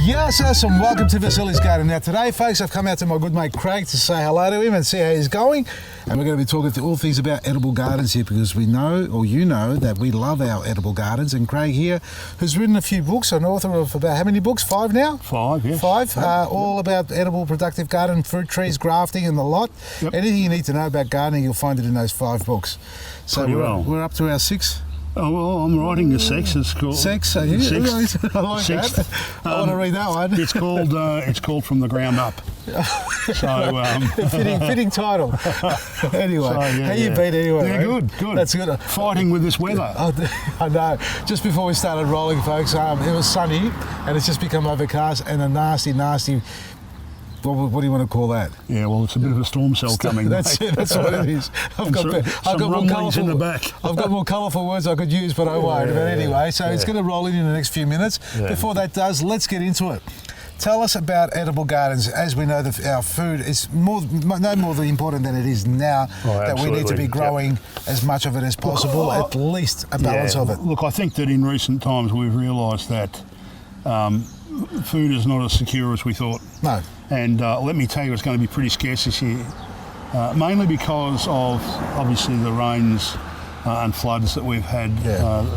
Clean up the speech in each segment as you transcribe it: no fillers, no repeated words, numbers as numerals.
Yes, and welcome to Vasili's Garden. Now today, folks, I've come out to my good mate Craig to say hello to him and see how he's going. And we're going to be talking to all things about edible gardens here because we know, or you know, that we love our edible gardens. And Craig here has written a few books, an author of about how many books? 5 now? 5, yes. 5, all about edible productive garden, fruit trees, grafting and the lot. Yep. Anything you need to know about gardening, you'll find it in those 5 books. So we're up to our 6th. Oh, well, I'm writing the sex. It's called... Sex? I like that. I want to read that one. It's called From the Ground Up. So fitting title. Anyway, so, how you been anyway? Yeah, right? good. That's good. Fighting with this weather. I know. Just before we started rolling, folks, it was sunny and it's just become overcast and a nasty... What do you want to call that? Yeah, well, it's a bit of a storm cell coming. That's it. That's what it is. I've got more colourful in the back. I've got more colourful words I could use, but I won't. But anyway, so it's going to roll in the next few minutes. Yeah. Before that does, let's get into it. Tell us about edible gardens. As we know, our food is no more important than it is now. That we need to be growing as much of it as possible, at least a balance of it. Look, I think that in recent times we've realised that food is not as secure as we thought. No. And let me tell you, it's going to be pretty scarce this year, mainly because of, obviously, the rains and floods that we've had.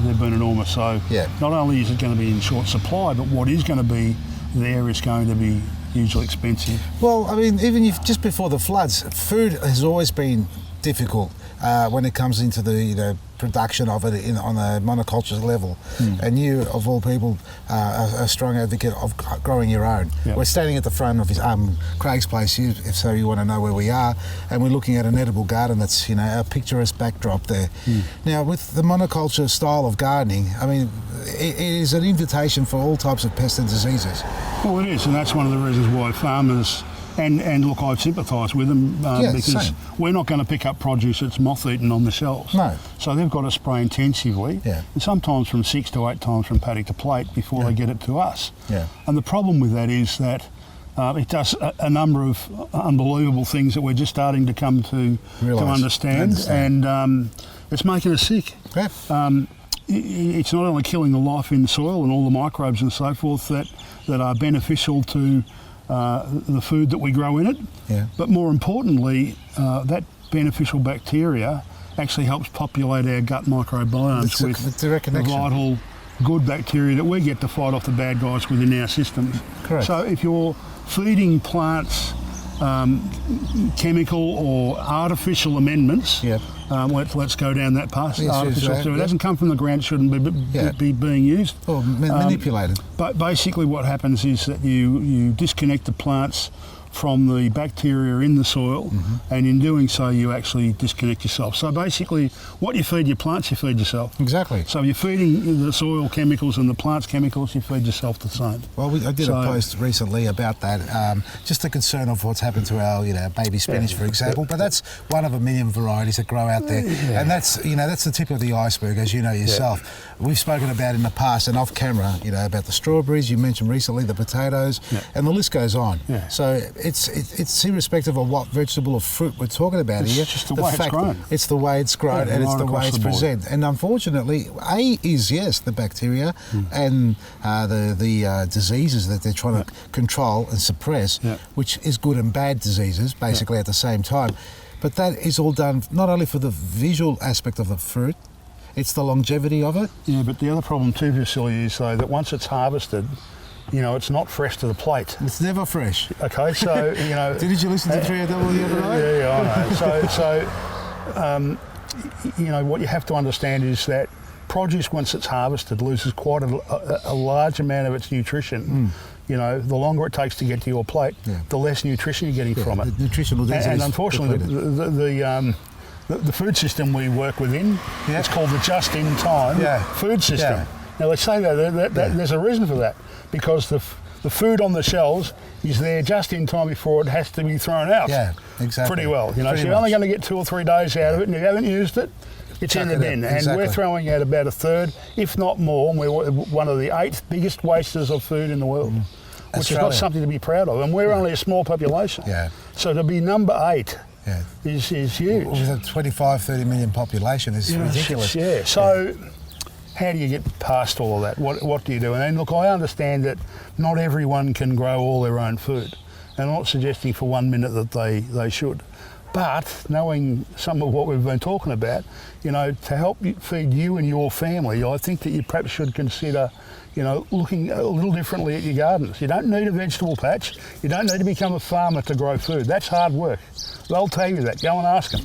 They've been enormous. So not only is it going to be in short supply, but what is going to be there is going to be hugely expensive. Well, I mean, even just before the floods, food has always been difficult when it comes into the production of it on a monoculture level. And you, of all people, are a strong advocate of growing your own. We're standing at the front of Craig's place, if so you want to know where we are, and we're looking at an edible garden that's a picturesque backdrop there. Now, with the monoculture style of gardening, I mean, it is an invitation for all types of pests and diseases. Well, it is, and that's one of the reasons why farmers... And look, I sympathise with them because we're not going to pick up produce that's moth-eaten on the shelves. No. So they've got to spray intensively, and sometimes from 6 to 8 times from paddock to plate before they get it to us. And the problem with that is that it does a number of unbelievable things that we're just starting to come to understand. And it's making us sick. It's not only killing the life in the soil and all the microbes and so forth that are beneficial to the food that we grow in it, but more importantly, that beneficial bacteria actually helps populate our gut microbiomes with the vital good bacteria that we get to fight off the bad guys within our systems. Correct. So if you're feeding plants chemical or artificial amendments, let's go down that path. Artificial, so it hasn't come from the ground, shouldn't be being used. Or manipulated. But basically what happens is that you disconnect the plants from the bacteria in the soil, and in doing so you actually disconnect yourself. So basically what you feed your plants, you feed yourself. Exactly. So you're feeding the soil chemicals and the plants chemicals, you feed yourself the same. Well, I did a post recently about that, just the concern of what's happened to our baby spinach, for example, but that's one of a million varieties that grow out there, and that's that's the tip of the iceberg, as you know yourself. We've spoken about in the past and off camera, about the strawberries, you mentioned recently, the potatoes, and the list goes on. So it's irrespective of what vegetable or fruit we're talking about here. It's just the way it's grown. It's the way it's grown and it's the way it's presented. And unfortunately, the bacteria and the diseases that they're trying to control and suppress, which is good and bad diseases, basically at the same time. But that is all done not only for the visual aspect of the fruit, it's the longevity of it. Yeah, but the other problem too, Vasily, is though that once it's harvested, it's not fresh to the plate. It's never fresh. Okay, so, Did you listen to 3AW the other night? Yeah, I know. So, what you have to understand is that produce, once it's harvested, loses quite a large amount of its nutrition. The longer it takes to get to your plate, the less nutrition you're getting from it. The nutritional density. And unfortunately, the food system we work within, it's called the just-in-time food system. Now, they say that there's a reason for that, because the food on the shelves is there just in time before it has to be thrown out. Yeah, exactly. Pretty well. So you're only going to get 2 or 3 days out of it, and if you haven't used it, it's in the bin. And we're throwing out about a third, if not more, and we're one of the 8th biggest wasters of food in the world, which is not something to be proud of. And we're only a small population. So to be number 8 is huge. With a 25, 30 million population is ridiculous. So how do you get past all of that? What do you do? And then, look, I understand that not everyone can grow all their own food. And I'm not suggesting for 1 minute that they should. But knowing some of what we've been talking about, you know, to help feed you and your family, I think that you perhaps should consider, you know, looking a little differently at your gardens. You don't need a vegetable patch. You don't need to become a farmer to grow food. That's hard work. They'll tell you that. Go and ask them.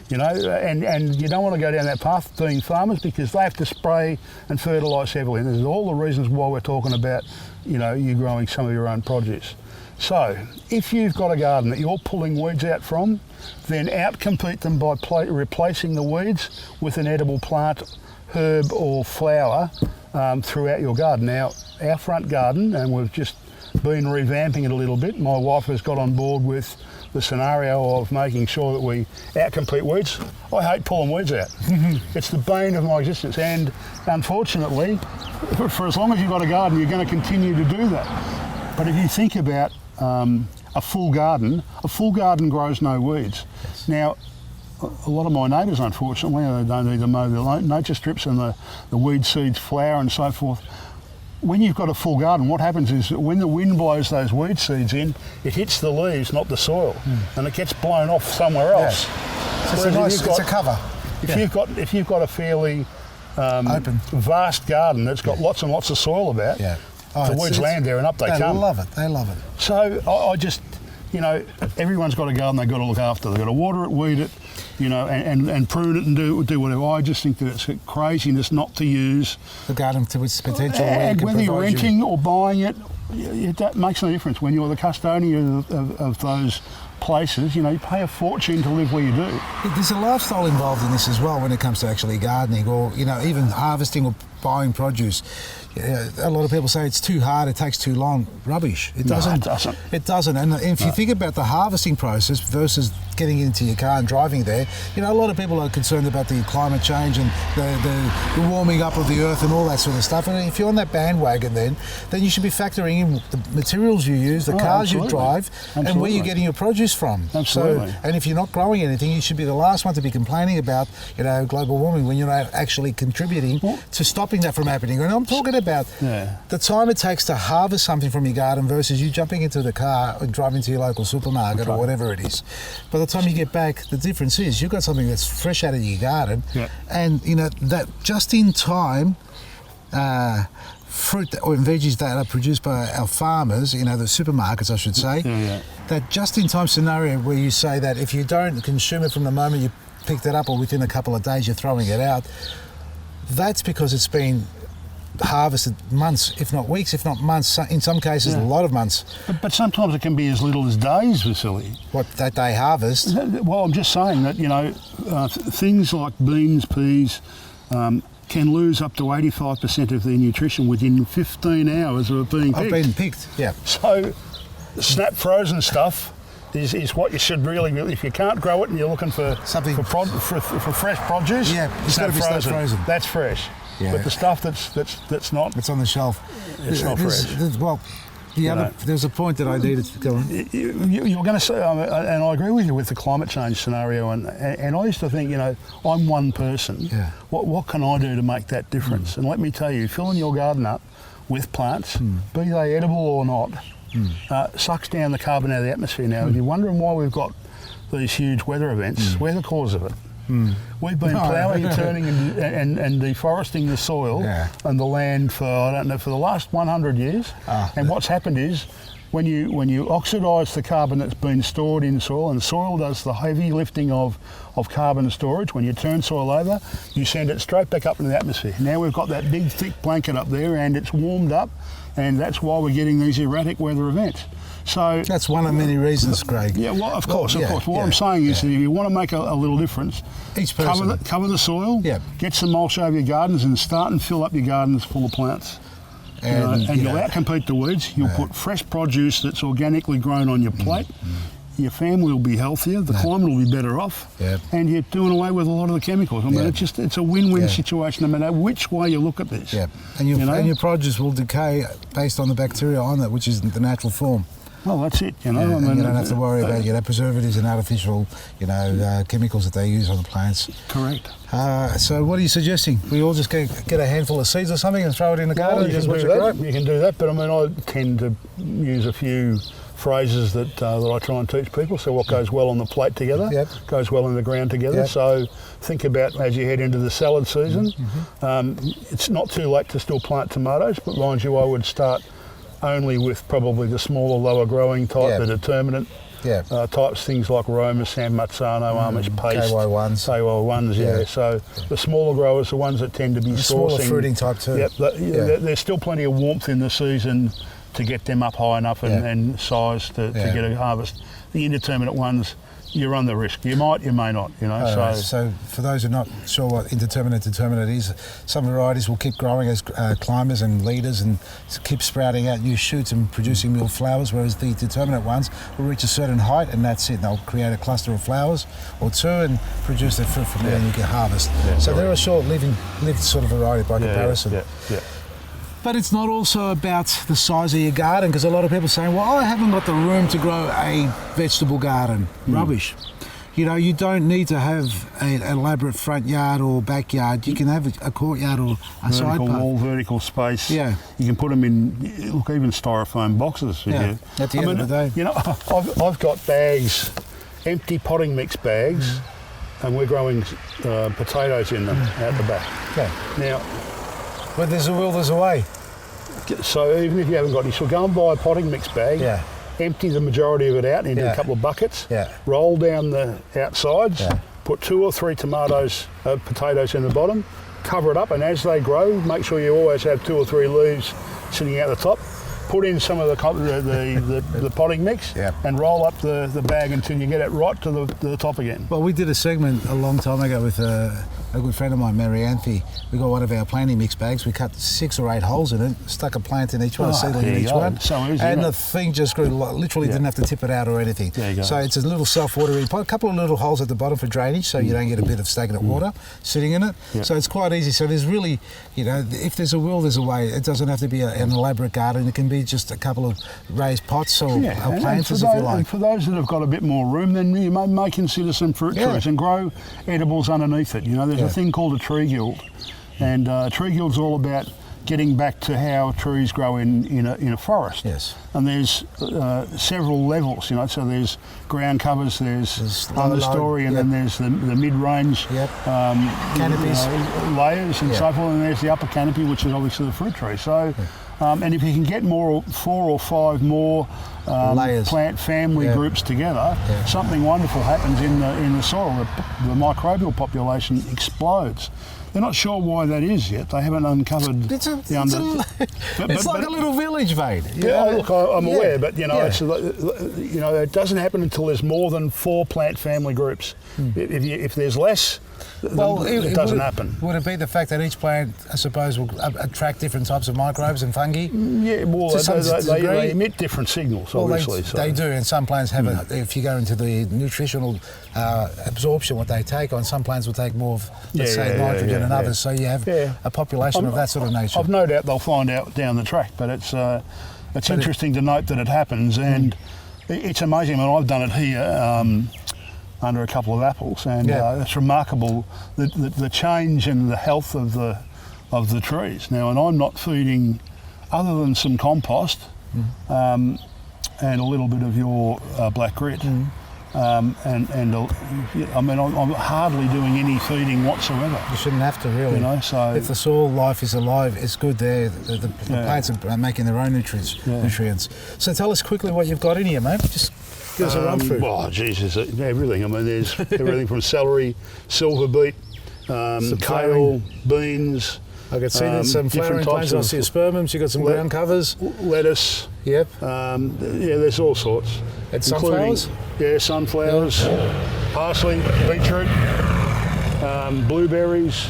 You know, and you don't want to go down that path being farmers because they have to spray and fertilise heavily. And there's all the reasons why we're talking about, you know, you growing some of your own produce. So, if you've got a garden that you're pulling weeds out from, then outcompete them by replacing the weeds with an edible plant, herb or flower throughout your garden. Now, our front garden, and we've just been revamping it a little bit, my wife has got on board with the scenario of making sure that we outcompete weeds. I hate pulling weeds out. It's the bane of my existence, and unfortunately, for as long as you've got a garden, you're going to continue to do that. But if you think about a full garden grows no weeds. Yes. Now, a lot of my neighbours, unfortunately, they don't either mow their nature strips and the weed seeds flower and so forth. When you've got a full garden, what happens is that when the wind blows those weed seeds in, it hits the leaves, not the soil, and it gets blown off somewhere else. Yes. So it's a cover. If you've got a fairly open, vast garden that's got lots and lots of soil about, the weeds land there and up they come. They love it. So I just, you know, everyone's got a garden they've got to look after. They've got to water it, weed it, you know, and prune it and do whatever. I just think that it's craziness not to use the garden to its potential. And whether you're renting or buying it, that makes no difference. When you're the custodian of those places, you know, you pay a fortune to live where you do. There's a lifestyle involved in this as well when it comes to actually gardening or, you know, even harvesting or buying produce. A lot of people say it's too hard, it takes too long. Rubbish. It doesn't. No, it doesn't. It doesn't. And if you think about the harvesting process versus getting into your car and driving there, you know, a lot of people are concerned about the climate change and the warming up of the earth and all that sort of stuff. And if you're on that bandwagon then you should be factoring in the materials you use, the cars you drive, and where you're getting your produce from. Absolutely. So, and if you're not growing anything, you should be the last one to be complaining about, you know, global warming when you're not actually contributing to stopping that from happening. And I'm talking about the time it takes to harvest something from your garden versus you jumping into the car and driving to your local supermarket or whatever it is. By the time you get back, the difference is you've got something that's fresh out of your garden, and you know that just in time fruit or veggies that are produced by our farmers, you know, the supermarkets I should say, that just in time scenario where you say that if you don't consume it from the moment you picked it up or within a couple of days you're throwing it out, that's because it's been harvested months, if not weeks, if not months, in some cases a lot of months. But sometimes it can be as little as days, Vasily. What, that they harvest? Well, I'm just saying that, you know, things like beans, peas, can lose up to 85% of their nutrition within 15 hours of being picked. Of being picked, yeah. So, snap frozen stuff is what you should really, if you can't grow it and you're looking for something for fresh produce, it's got to be snap frozen. That's fresh. Yeah. But the stuff that's not, it's on the shelf. It's not fresh. There's a point that I needed to go on. You're going to say, and I agree with you with the climate change scenario, and I used to think, you know, I'm one person. Yeah. What can I do to make that difference? And let me tell you, filling your garden up with plants, be they edible or not, sucks down the carbon out of the atmosphere now. If you're wondering why we've got these huge weather events, we're the cause of it. We've been ploughing, turning and deforesting the soil and the land for, I don't know, for the last 100 years. And what's happened is when you oxidise the carbon that's been stored in soil, and soil does the heavy lifting of carbon storage, when you turn soil over, you send it straight back up into the atmosphere. Now we've got that big thick blanket up there and it's warmed up, and that's why we're getting these erratic weather events. So that's one of many reasons, Craig. Yeah, well, of course. What I'm saying is that if you want to make a little difference, each person cover the soil, get some mulch over your gardens, and start and fill up your gardens full of plants. And you'll outcompete the weeds. You'll put fresh produce that's organically grown on your plate. Your family will be healthier, the climate will be better off, and you're doing away with a lot of the chemicals. I mean, it's a win-win situation no matter which way you look at this. Yeah, and your produce will decay based on the bacteria on it, which is the natural form. Well, that's it, you know. I mean, you don't have to worry about, preservatives and artificial, chemicals that they use on the plants. Correct. So what are you suggesting? We all just get a handful of seeds or something and throw it in the garden? You can do that, but I mean, I tend to use a few phrases that I try and teach people. So what goes well on the plate together goes well in the ground together. So think about as you head into the salad season. It's not too late to still plant tomatoes, but mind you, I would start only with probably the smaller, lower growing type, the determinate types, things like Roma, San Marzano, Amish Paste, KY1s, So the smaller growers, the ones that tend to be sourcing. Smaller fruiting type too. There's still plenty of warmth in the season to get them up high enough and size to get a harvest. The indeterminate ones, you run the risk. You might, you may not, So for those who are not sure what indeterminate determinate is, some varieties will keep growing as climbers and leaders and keep sprouting out new shoots and producing more flowers, whereas the determinate ones will reach a certain height and that's it. They'll create a cluster of flowers or two and produce their fruit from there and you get harvest. So they're a short-lived sort of variety by comparison. But it's not also about the size of your garden, because a lot of people say, well, I haven't got the room to grow a vegetable garden. Rubbish. You don't need to have an elaborate front yard or backyard. You can have a courtyard or a side part. Vertical wall, vertical space. Yeah. You can put them in, even styrofoam boxes. At the end of the day. I've got bags, empty potting mix bags, and we're growing potatoes in them out the back. Okay. Now, but there's a will, there's a way. So even if you haven't got any, so go and buy a potting mix bag, empty the majority of it out into a couple of buckets, roll down the outsides, put 2 or 3 potatoes in the bottom, cover it up, and as they grow, make sure you always have 2 or 3 leaves sitting out the top. Put in some of the potting mix and roll up the bag until you get it right to the top again. Well, we did a segment a long time ago with a good friend of mine, Mary Anthe. We got one of our planting mix bags. We cut 6 or 8 holes in it, stuck a plant in each one, a seedling in each one. So easy, and the thing just grew. Literally didn't have to tip it out or anything. There you go. So it's a little self-watering pot, a couple of little holes at the bottom for drainage so you don't get a bit of stagnant water sitting in it. So it's quite easy. So there's really, if there's a will, there's a way. It doesn't have to be an elaborate garden. It can be just a couple of raised pots or planters, if you like. And for those that have got a bit more room, then you may consider some fruit trees and grow edibles underneath it. There's a thing called a tree guild, and tree guild's all about getting back to how trees grow in a forest. Yes. And there's several levels, so there's ground covers, there's understory, and then there's the mid-range canopies, layers and so forth, and there's the upper canopy, which is obviously the fruit tree. So. And if you can get 4 or 5 more plant family groups together, something wonderful happens in the soil. The microbial population explodes. They're not sure why that is yet. They haven't uncovered it's like a little village, mate. Look, I'm aware, but it's it doesn't happen until there's more than 4 plant family groups. If there's less, it doesn't happen. Would it be the fact that each plant, I suppose, will attract different types of microbes and fungi? Yeah, well, they emit different signals, obviously. They do, and some plants have if you go into the nutritional absorption, what they take on, some plants will take more of, let's say, nitrogen and others, so you have a population of that sort of nature. I've no doubt they'll find out down the track, but it's interesting to note that it happens, and it's amazing. I mean, I've done it here under a couple of apples, and it's remarkable the change in the health of the trees. Now, and I'm not feeding, other than some compost and a little bit of your black grit. I'm hardly doing any feeding whatsoever. You shouldn't have to, really. So if the soil life is alive, it's good there. The plants are making their own nutrients. So tell us quickly what you've got in here, mate. Just give us a run through. Oh, Jesus, everything. I mean, there's everything from celery, silver beet, kale, beans. I can see there's some flowering plants. I see aspermums. You've got some ground covers. Lettuce. Yep. There's all sorts. And sunflowers? Yeah, sunflowers, parsley, beetroot, blueberries.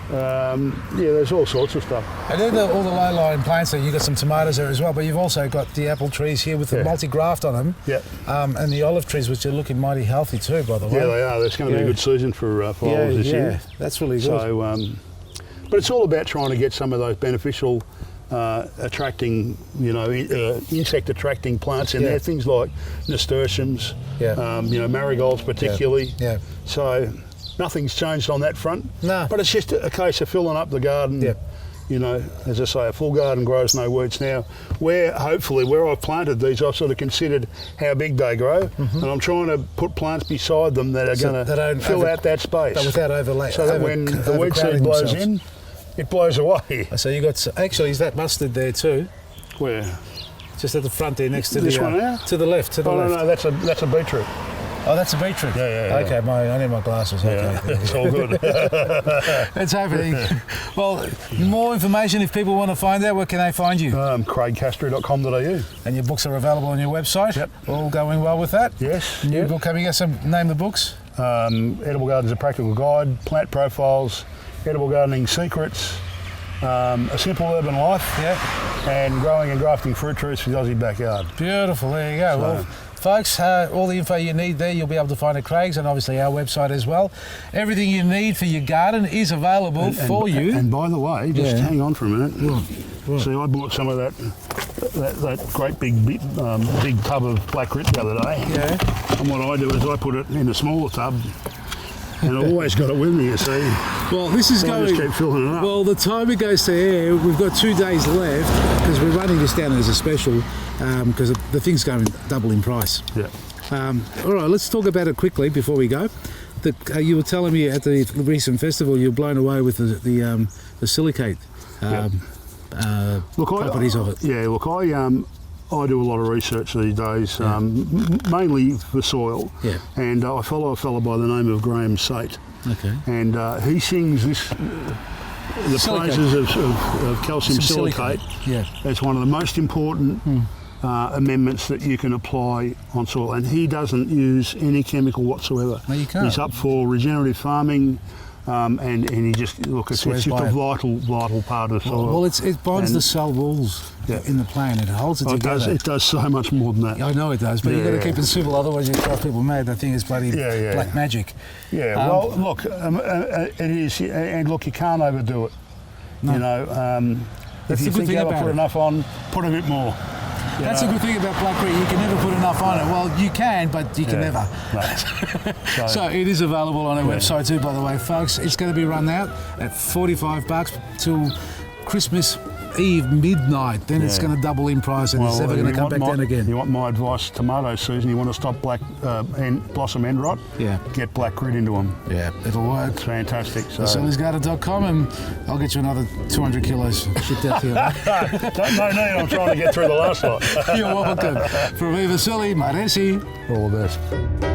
There's all sorts of stuff. And then all the low-lying plants there, you've got some tomatoes there as well, but you've also got the apple trees here with the multi-graft on them. Yeah. And the olive trees, which are looking mighty healthy too, by the way. Yeah, they are. There's going to be a good season for olives this year. That's really good. So, but it's all about trying to get some of those beneficial attracting, insect attracting plants in there, things like nasturtiums, marigolds particularly. Yeah. So nothing's changed on that front. No. But it's just a case of filling up the garden. Yeah. As I say, a full garden grows no weeds now. Where I've planted these, I've sort of considered how big they grow, and I'm trying to put plants beside them that are going to fill out that space. But without overlap. So that when the weed seed blows in, it blows away. So you got, actually, is that mustard there too? Where? Just at the front there, next to this the one now? To the left. No, that's a beetroot. Oh, that's a beetroot. Yeah. Okay, I need my glasses. Okay, yeah. It's all good. It's happening. Well, more information if people want to find out. Where can they find you? CraigCastree.com.au. And your books are available on your website. Yep. All going well with that. Yes. New book coming. Name the books. Edible Gardens: A Practical Guide, Plant Profiles, Edible Gardening Secrets, A Simple Urban Life, and Growing and Grafting Fruit Trees for the Aussie Backyard. Beautiful. There you go. Well, folks, all the info you need there, you'll be able to find at Craig's and obviously our website as well. Everything you need for your garden is available for you. And by the way, just hang on for a minute. Right. See, I bought some of that great big tub of black grit the other day. Yeah. And what I do is I put it in a smaller tub. And I've always got it with me, you see. Well, this is so going. I just keep filling it up. Well, the time it goes to air, we've got 2 days left because we're running this down as a special because the thing's going double in price. Yeah. All right, let's talk about it quickly before we go. You were telling me at the recent festival you were blown away with the silicate properties of it. Yeah. Look, I do a lot of research these days, mainly for soil. Yeah. And I follow a fellow by the name of Graham Sate. Okay. And he sings the praises of calcium silicate. Yeah. As one of the most important amendments that you can apply on soil. And he doesn't use any chemical whatsoever. No, you can't. He's up for regenerative farming. And he just, it's just a vital part of the soil. Well, it binds the cell walls in the plant. It holds it together. It does so much more than that. I know it does, but you've got to keep it simple, otherwise you drive people mad. They think it's bloody black magic. Yeah, well, look, it is, and look, you can't overdo it. No. If you think you've put enough on, put a bit more. That's a good thing about black grit. You can never put enough on it. Well, you can, but you can never. No. So it is available on our website too, by the way, folks. It's going to be run out at $45 till Christmas Eve midnight. Then it's going to double in price and it's never going to come back down again. You want my advice? Tomato season. You want to stop black blossom end rot? Yeah. Get black grit into them. Yeah, it'll work. It's fantastic. So. Sally'sGarden.com and I'll get you another 200 kilos shipped out here. No need. I'm trying to get through the last lot. You're welcome. From me, Vasily, Maresi. All the best.